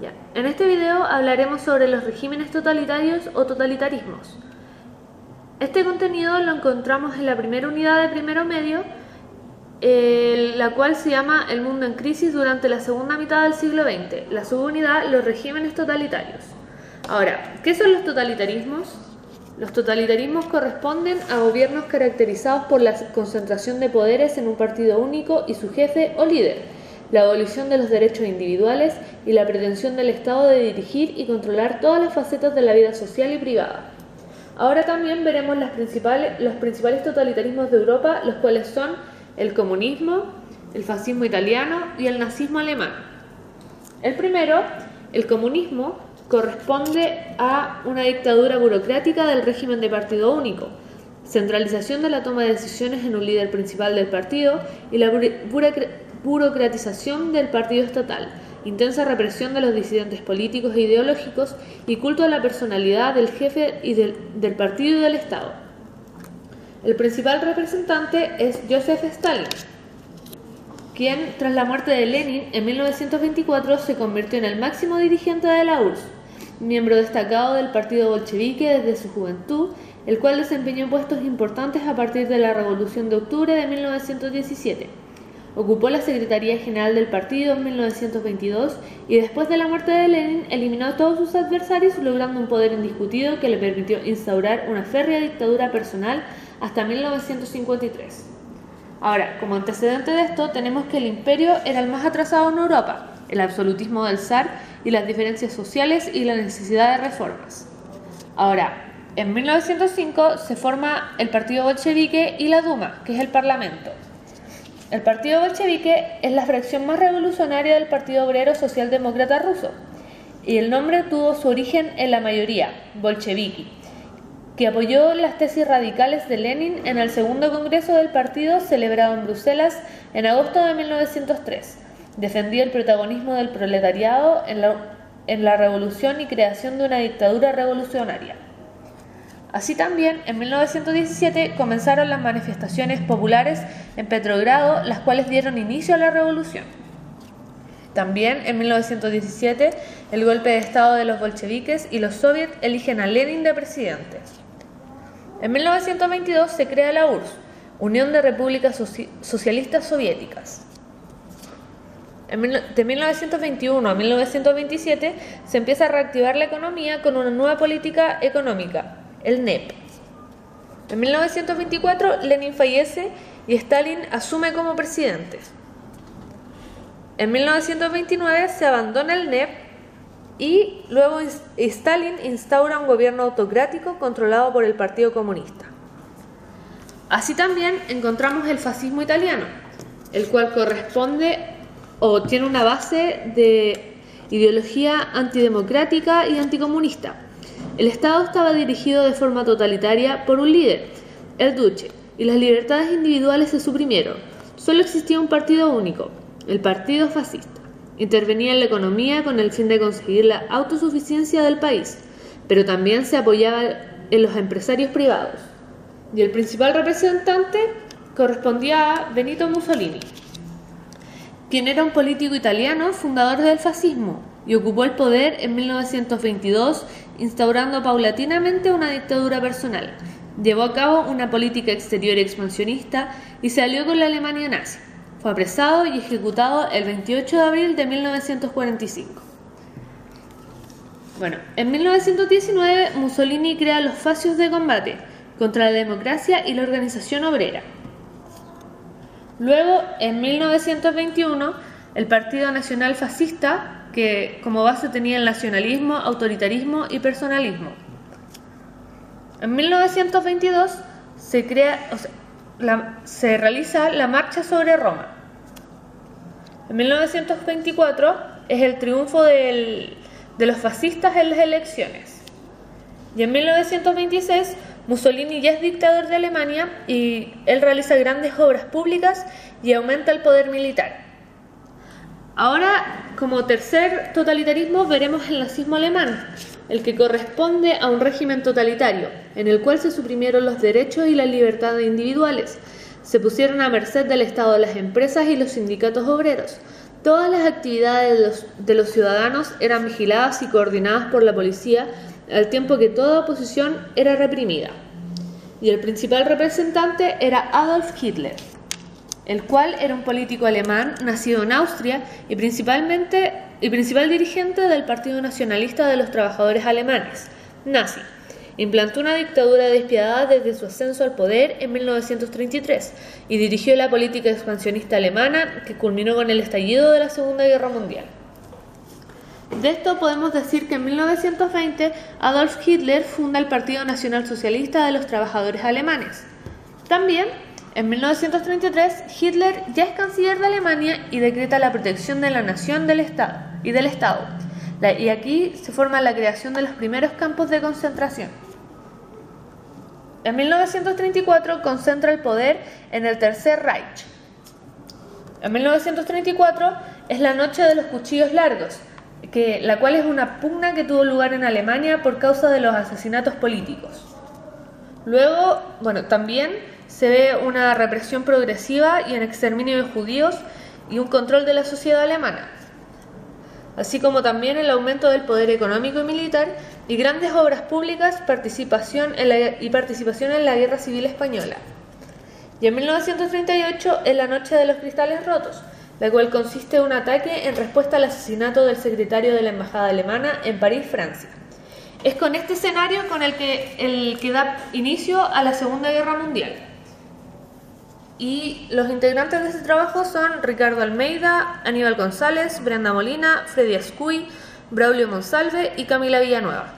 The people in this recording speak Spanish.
Ya. En este video hablaremos sobre los regímenes totalitarios o totalitarismos. Este contenido lo encontramos en la primera unidad de primero medio, la cual se llama El mundo en crisis durante la segunda mitad del siglo XX. La subunidad, los regímenes totalitarios. Ahora, ¿qué son los totalitarismos? Los totalitarismos corresponden a gobiernos caracterizados por la concentración de poderes en un partido único y su jefe o líder, la abolición de los derechos individuales y la pretensión del Estado de dirigir y controlar todas las facetas de la vida social y privada. Ahora también veremos los principales totalitarismos de Europa, los cuales son el comunismo, el fascismo italiano y el nazismo alemán. El primero, el comunismo, corresponde a una dictadura burocrática del régimen de partido único, centralización de la toma de decisiones en un líder principal del partido y la burocratización del partido estatal, intensa represión de los disidentes políticos e ideológicos y culto a la personalidad del jefe y del partido y del Estado. El principal representante es Joseph Stalin, quien tras la muerte de Lenin en 1924 se convirtió en el máximo dirigente de la URSS, miembro destacado del partido bolchevique desde su juventud, el cual desempeñó puestos importantes a partir de la Revolución de Octubre de 1917. Ocupó la Secretaría General del partido en 1922 y después de la muerte de Lenin eliminó a todos sus adversarios, logrando un poder indiscutido que le permitió instaurar una férrea dictadura personal hasta 1953. Ahora, como antecedente de esto, tenemos que el imperio era el más atrasado en Europa, el absolutismo del zar y las diferencias sociales y la necesidad de reformas. Ahora, en 1905 se forma el partido bolchevique y la Duma, que es el parlamento. El partido bolchevique es la fracción más revolucionaria del Partido Obrero Socialdemócrata ruso, y el nombre tuvo su origen en la mayoría, bolcheviki, que apoyó las tesis radicales de Lenin en el segundo congreso del partido celebrado en Bruselas en agosto de 1903. Defendió el protagonismo del proletariado en la revolución y creación de una dictadura revolucionaria. Así también, en 1917 comenzaron las manifestaciones populares en Petrogrado, las cuales dieron inicio a la revolución. También, en 1917, el golpe de estado de los bolcheviques y los soviets eligen a Lenin de presidente. En 1922 se crea la URSS, Unión de Repúblicas Socialistas Soviéticas. De 1921 a 1927 se empieza a reactivar la economía con una nueva política económica, el NEP. En 1924 Lenin fallece y Stalin asume como presidente. En 1929 se abandona el NEP y luego Stalin instaura un gobierno autocrático controlado por el Partido Comunista. Así también encontramos el fascismo italiano, el cual corresponde o tiene una base de ideología antidemocrática y anticomunista. El Estado estaba dirigido de forma totalitaria por un líder, el duce, y las libertades individuales se suprimieron. Solo existía un partido único, el Partido Fascista. Intervenía en la economía con el fin de conseguir la autosuficiencia del país, pero también se apoyaba en los empresarios privados. Y el principal representante correspondía a Benito Mussolini, quien era un político italiano fundador del fascismo y ocupó el poder en 1922, instaurando paulatinamente una dictadura personal. Llevó a cabo una política exterior expansionista y se alió con la Alemania nazi. Fue apresado y ejecutado el 28 de abril de 1945. En 1919 Mussolini crea los fascios de combate contra la democracia y la organización obrera. Luego, en 1921, el Partido Nacional Fascista, que como base tenía el nacionalismo, autoritarismo y personalismo. En 1922 se realiza la Marcha sobre Roma. En 1924 es el triunfo de los fascistas en las elecciones. Y en 1926 Mussolini ya es dictador de Alemania y él realiza grandes obras públicas y aumenta el poder militar. Ahora, como tercer totalitarismo, veremos el nazismo alemán, el que corresponde a un régimen totalitario, en el cual se suprimieron los derechos y las libertades individuales, se pusieron a merced del Estado las empresas y los sindicatos obreros, Todas las actividades de los ciudadanos eran vigiladas y coordinadas por la policía, al tiempo que toda oposición era reprimida. Y el principal representante era Adolf Hitler, el cual era un político alemán nacido en Austria y principal dirigente del Partido Nacionalista de los Trabajadores Alemanes, nazi. Implantó una dictadura despiadada desde su ascenso al poder en 1933 y dirigió la política expansionista alemana que culminó con el estallido de la Segunda Guerra Mundial. De esto podemos decir que en 1920 Adolf Hitler funda el Partido Nacional Socialista de los Trabajadores Alemanes. También, en 1933, Hitler ya es canciller de Alemania y decreta la protección de la nación y del Estado. Y aquí se forma la creación de los primeros campos de concentración. En 1934 concentra el poder en el Tercer Reich. En 1934 es la noche de los cuchillos largos, la cual es una pugna que tuvo lugar en Alemania por causa de los asesinatos políticos. Luego, también se ve una represión progresiva y un exterminio de judíos y un control de la sociedad alemana, así como también el aumento del poder económico y militar y grandes obras públicas, participación en la Guerra Civil Española. Y en 1938 es la Noche de los Cristales Rotos, la cual consiste en un ataque en respuesta al asesinato del secretario de la Embajada Alemana en París, Francia. Es con este escenario con el que da inicio a la Segunda Guerra Mundial. Y los integrantes de este trabajo son Ricardo Almeida, Aníbal González, Brenda Molina, Freddy Ascuy, Braulio Monsalve y Camila Villanueva.